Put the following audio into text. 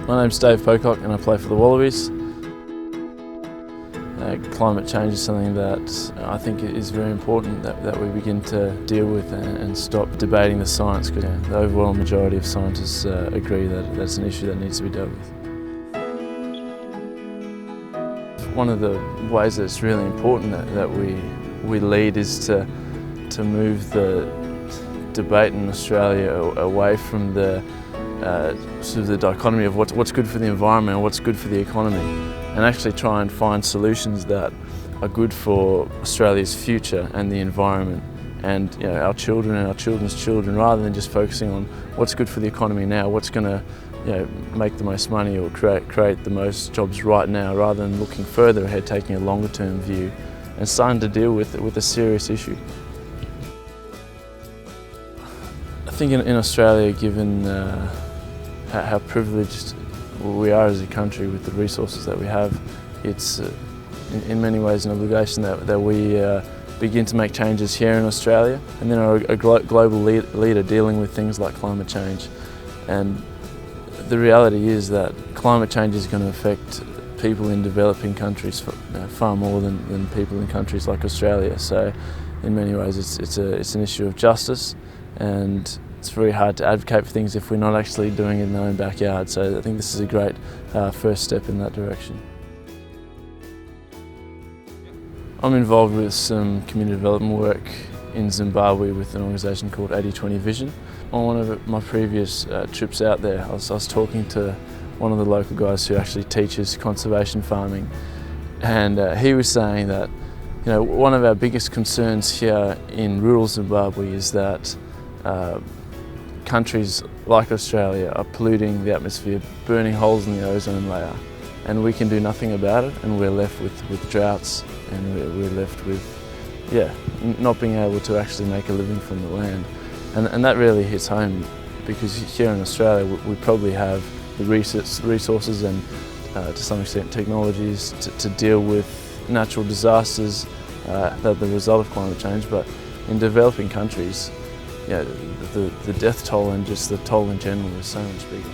My name's Dave Pocock and I play for the Wallabies. Climate change is something that I think is very important that we begin to deal with and stop debating the science, because the overwhelming majority of scientists agree that that's an issue that needs to be dealt with. One of the ways that it's really important that we lead is to move the debate in Australia away from the sort of the dichotomy of what's good for the environment and what's good for the economy, and actually try and find solutions that are good for Australia's future and the environment and our children and our children's children, rather than just focusing on what's good for the economy now, what's going to make the most money or create the most jobs right now, rather than looking further ahead, taking a longer term view and starting to deal with a serious issue. I think in Australia, given how privileged we are as a country with the resources that we have, it's in many ways an obligation that we begin to make changes here in Australia, and then are a global leader dealing with things like climate change. And the reality is that climate change is going to affect people in developing countries far more than people in countries like Australia. So in many ways it's an issue of justice, and it's very hard to advocate for things if we're not actually doing it in our own backyard. So I think this is a great first step in that direction. I'm involved with some community development work in Zimbabwe with an organisation called 80/20 Vision. On one of my previous trips out there, I was talking to one of the local guys who actually teaches conservation farming, and he was saying that one of our biggest concerns here in rural Zimbabwe is that countries like Australia are polluting the atmosphere, burning holes in the ozone layer, and we can do nothing about it, and we're left with droughts, and we're left with not being able to actually make a living from the land. And that really hits home, because here in Australia we probably have the resources and to some extent technologies to deal with natural disasters that are the result of climate change, but in developing countries, the death toll and just the toll in general is so much bigger.